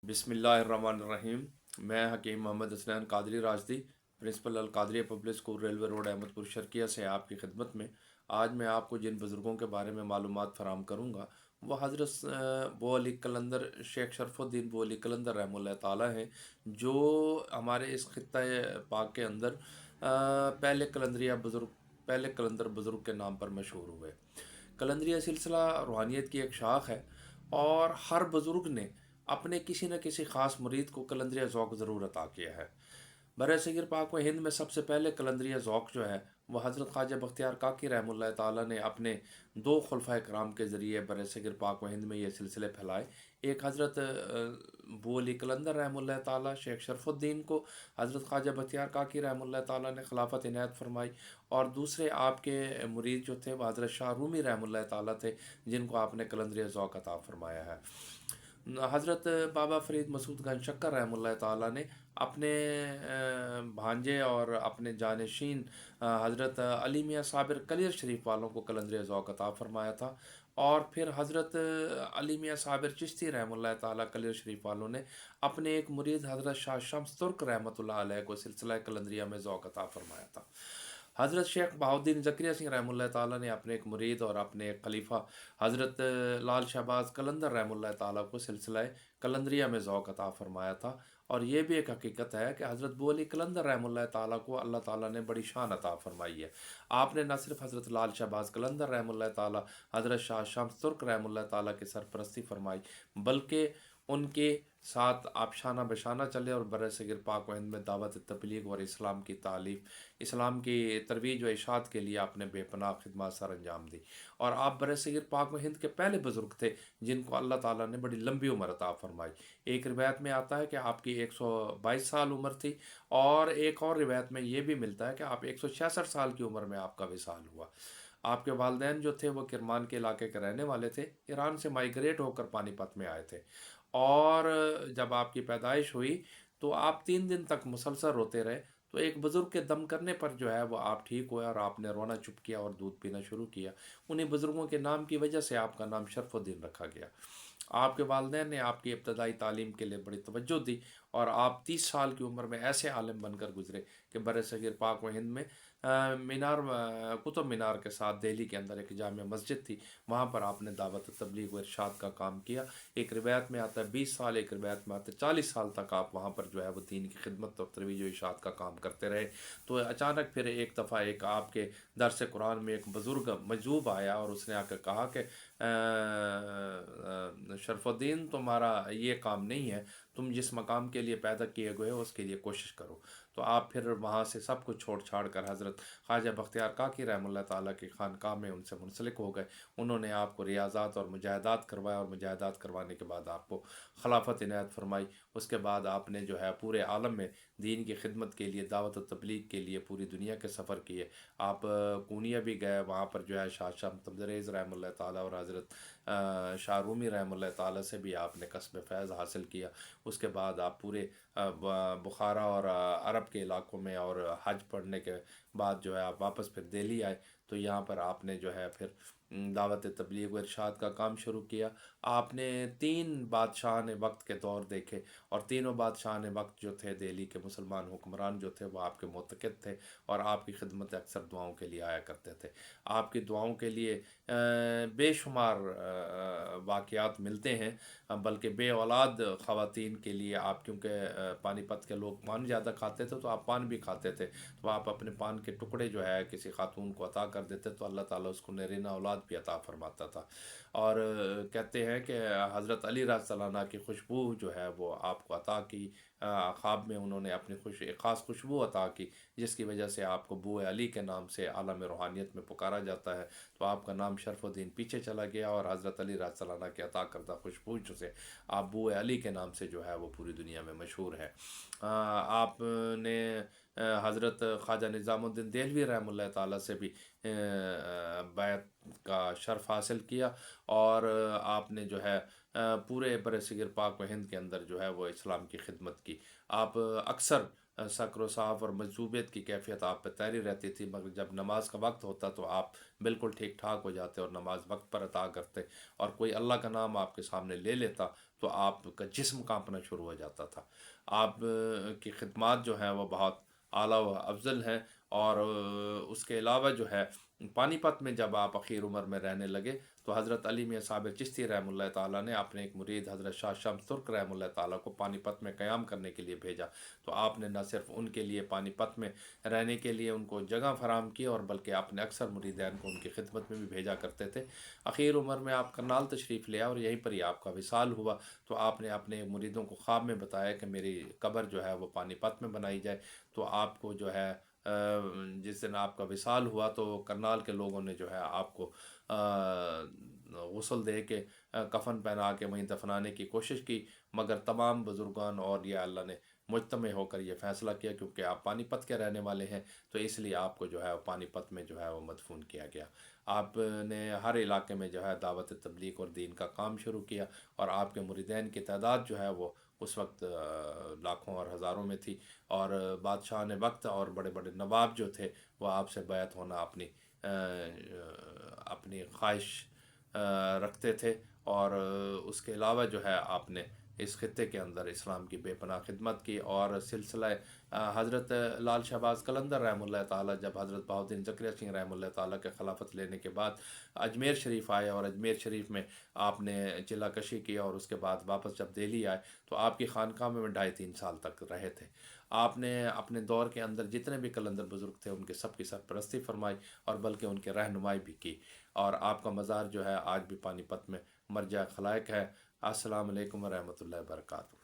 बिस्मिल्लाहिर्रहमानिर्रहीम। मैं Hakeem Mohammad Hasnain Qadri Rajdi, principal Al Qadria public school, railway road, Ahmedpur Sharqia से आपकी खिदमत में। आज मैं आपको जिन बुज़ुर्गों के बारे में मालूमात फ़राहम करूँगा वो हज़रत बो अली कलंदर, शेख शरफ़ुद्दीन बो अली कलंदर रहमतुल्लाह ताला हैं, जो हमारे इस ख़ित्ता पाक के अंदर पहले कलंदर बुज़ुर्ग के नाम पर मशहूर हुए। कलंदरिया सिलसिला रूहानियत की एक शाख है, और हर बुज़ुर्ग ने अपने किसी न किसी ख़ास मुरीद को कलंदरिया ज़ौक़ ज़रूर अता किया है। बरसग़ीर पाक व हिंद में सबसे पहले कलंदरिया ज़ौक़ जो है वह हज़रत ख्वाजा बख्तियार काकी रहमतुल्लाह ताला ने अपने दो खुलफ़ाए कराम के ज़रिए बरसग़ीर पाक व हिंद में ये सिलसिले फैलाए। एक हज़रत बू अली कलंदर रहमतुल्लाह ताला शेख शरफ़ुद्दीन को हज़रत ख्वाजा बख्तियार काकी रहमतुल्लाह ताला ने खिलाफत इनायत फरमाई, और दूसरे आपके मुरीद जो थे वह हज़रत शाह रूमी रहमतुल्लाह ताला थे, जिनको आपने कलंदरिया ज़ौक़ अता फरमाया है। हज़रत बाबा फ़रीद मसूद गंज शक्कर रहमतुल्लाह ताला ने अपने भांजे और अपने जानशीन हज़रत अली मियाँ साबिर कलियर शरीफ वालों को कलंदरिया ज़ौक़ अता फरमाया था। और फिर हज़रत अली मियाँ साबिर चिश्ती रहमतुल्लाह ताला कलियर शरीफ वालों ने अपने एक मुरीद हज़रत शाह शम्स तुर्क रहमतुल्लाह अलैह को सिलसिला कलंदरिया में ज़ौक़ अता फरमाया था। हज़रत शेख बहाउद्दीन ज़करिया सिंह रहमतुल्लाह ताला ने अपने एक मुरीद और अपने एक खलीफा हज़रत लाल शहबाज कलंदर रहमतुल्लाह ताला को सिलसिला कलंदरिया में ज़ौक़ अता फरमाया था। और ये भी एक हकीकत है कि हज़रत बू अली कलंदर रहमतुल्लाह ताला को अल्लाह ताला ने बड़ी शान अता फरमाई है। आपने न सिर्फ हज़रत लाल शहबाज कलंदर रहमतुल्लाह ताला, हज़रत शाह शम्स तुर्क रहमतुल्लाह ताला की सरपरस्ती फरमाई, बल्कि उनके साथ आप शाना बशाना चले और बरसग़ीर पाक व हिंद में दावत तबलीग और इस्लाम की तालीम, इस्लाम की तरवीज व इशाअत के लिए आपने बेपनाह खिदमत सर अंजाम दी। और आप बरसग़ीर पाक व हिंद के पहले बुज़ुर्ग थे जिनको अल्लाह ताला ने बड़ी लंबी उम्र अता फरमाई। एक रिवायत में आता है कि आपकी 122 साल उम्र थी, और एक और रिवायत में ये भी मिलता है कि आप 166 साल की उम्र में आपका विसाल हुआ। आपके वालिदैन जो थे वो किरमान के इलाके के रहने वाले थे, ईरान से माइग्रेट होकर पानीपत में आए थे। और जब आपकी पैदाइश हुई तो आप 3 दिन तक मुसलसल रोते रहे। तो एक बुज़ुर्ग के दम करने पर जो है वो आप ठीक हुए और आपने रोना चुप किया और दूध पीना शुरू किया। उन्हीं बुज़ुर्गों के नाम की वजह से आपका नाम शरफ़ुद्दीन रखा गया। आपके वालिदैन ने आपकी इब्तदाई तालीम के लिए बड़ी तवज्जो दी, और आप 30 साल की उम्र में ऐसे आलिम बनकर गुजरे कि बरसग़ीर पाक व हिंद में कुतुब मीनार के साथ दिल्ली के अंदर एक जामिया मस्जिद थी, वहाँ पर आपने दावत तबलीग व इरशाद का काम किया। एक रिवायत में आता है 20 साल, एक रिवायत में आता है 40 साल तक आप वहाँ पर जो है वो दीन की खिदमत और तरवीज व इरशाद का काम करते रहे। तो अचानक फिर एक दफ़ा एक आपके दरस कुरान में एक बुज़ुर्ग मजूब आया और उसने आकर कहा कि शरफ़ुद्दीन, तुम्हारा ये काम नहीं है, तुम जिस मकाम के लिए पैदा किए गए हो उसके लिए कोशिश करो। तो आप फिर वहाँ से सब कुछ छोड़ छाड़ कर हज़रत ख्वाजा बख्तियार काकी रहमतुल्लाह ताला की खानकाह में उनसे मुंसलिक हो गए। उन्होंने आपको रियाज़ात और मुजाहिदात करवाया, और मुजाहिदात करवाने के बाद आपको खिलाफत इनायत फरमाई। उसके बाद आपने जो है पूरे आलम में दीन की खिदमत के लिए, दावत और तबलीग के लिए पूरी दुनिया के सफ़र किए। आप कूनिया भी गए, वहाँ पर जो है शाह शम्स तबरेज़ रहमतुल्लाह ताला और हज़रत शाह रूमी रहमतुल्लाह ताला से भी आपने कसब फ़ैज़ हासिल किया। उसके बाद आप पूरे बुखारा और अरब के इलाकों में, और हज पढ़ने के बाद जो है आप वापस फिर दिल्ली आए। तो यहाँ पर आपने जो है फिर दावत तबलीग व इरशाद का काम शुरू किया। आपने 3 बादशाह ने वक्त के दौर देखे, और तीनों बादशाह ने वक्त जो थे दिल्ली के मुसलमान हुक्मरान जो थे वो आपके मुतक़िद थे, और आपकी खिदमत अक्सर दुआओं के लिए आया करते थे। आपकी दुआओं के लिए बेशुमार वाक़यात मिलते हैं, बल्कि बे औलाद ख़वातीन के लिए आप, क्योंकि पानीपत के लोग पान ज़्यादा खाते थे तो आप पान भी खाते थे, तो आप अपने पान के टुकड़े जो है किसी खातून को अता कर देते तो अल्लाह ताला उसको नरीना औलाद भी अता फरमाता था। और कहते हैं कि हज़रत अली रज़ियल्लाहु की खुशबू जो है वो आपको अता की, ख्वाब में उन्होंने अपनी एक ख़ास खुशबू अता की, जिसकी वजह से आपको बूए अली के नाम से आलम रूहानियत में पुकारा जाता है। तो आपका नाम शरफ़ुद्दीन पीछे चला गया, और हज़रत अली रज़ियल्लाहु के अता करदा खुशबू से आप बूए अली के नाम से जो है वो पूरी दुनिया में मशहूर है। आपने हज़रत ख्वाजा निज़ामुद्दीन देहलवी रहमतुल्लाह ताला से भी बैत का शर्फ़ हासिल किया, और आपने जो है पूरे बरसग़ीर पाक व हिंद के अंदर जो है वो इस्लाम की खिदमत की। आप अक्सर सक्र व साफ़ और मजजूबियत की कैफ़ियत आप पे तैरी रहती थी, मगर जब नमाज का वक्त होता तो आप बिल्कुल ठीक ठाक हो जाते और नमाज वक्त पर अता करते, और कोई अल्लाह का नाम आपके सामने ले लेता تو آپ کا جسم کانپنا شروع ہو جاتا تھا۔ آپ کی خدمات جو ہیں وہ بہت اعلیٰ و افضل ہیں، اور اس کے علاوہ جو ہے پانی پت میں جب آپ اخیر عمر میں رہنے لگے تو حضرت علی میاں صاحب چشتی رحمہ اللہ تعالیٰ نے اپنے ایک مرید حضرت شاہ شمس ترک رحمہ اللہ تعالیٰ کو پانی پت میں قیام کرنے کے لیے بھیجا۔ تو آپ نے نہ صرف ان کے لیے پانی پت میں رہنے کے لیے ان کو جگہ فراہم کی، اور بلکہ اپنے اکثر مریدین کو ان کی خدمت میں بھی بھیجا کرتے تھے۔ اخیر عمر میں آپ کرنال تشریف لے آئے اور یہیں پر ہی آپ کا وصال ہوا۔ تو آپ نے اپنے مریدوں کو خواب میں بتایا کہ میری قبر جو ہے وہ پانی پت میں بنائی جائے۔ تو آپ کو جو ہے جس دن آپ کا وصال ہوا تو کرنال کے لوگوں نے جو ہے آپ کو غسل دے کے کفن پہنا کے وہیں دفنانے کی کوشش کی، مگر تمام بزرگان اور یہ اللہ نے مجتمع ہو کر یہ فیصلہ کیا، کیونکہ آپ پانی پت کے رہنے والے ہیں تو اس لیے آپ کو جو ہے پانی پت میں جو ہے وہ مدفون کیا گیا۔ آپ نے ہر علاقے میں جو ہے دعوت تبلیغ اور دین کا کام شروع کیا، اور آپ کے مریدین کی تعداد جو ہے وہ اس وقت لاکھوں اور ہزاروں میں تھی، اور بادشاہ نے وقت اور بڑے بڑے نواب جو تھے وہ آپ سے بیعت ہونا اپنی خواہش رکھتے تھے۔ اور اس کے علاوہ جو ہے آپ نے اس خطے کے اندر اسلام کی بے پناہ خدمت کی، اور سلسلہ حضرت لال شہباز قلندر رحمہ اللہ تعالیٰ جب حضرت بہاؤالدین زکریا سنگھ رحمہ اللہ تعالیٰ کے خلافت لینے کے بعد اجمیر شریف آئے، اور اجمیر شریف میں آپ نے چلہ کشی کی، اور اس کے بعد واپس جب دہلی آئے تو آپ کی خانقاہ میں 2.5-3 سال تک رہے تھے۔ آپ نے اپنے دور کے اندر جتنے بھی قلندر بزرگ تھے ان کے سب کی سرپرستی فرمائی، اور بلکہ ان کے رہنمائی بھی کی، اور آپ کا مزار جو ہے آج بھی پانی پت میں مرجع خلائق ہے۔ السلام علیکم ورحمۃ اللہ وبرکاتہ۔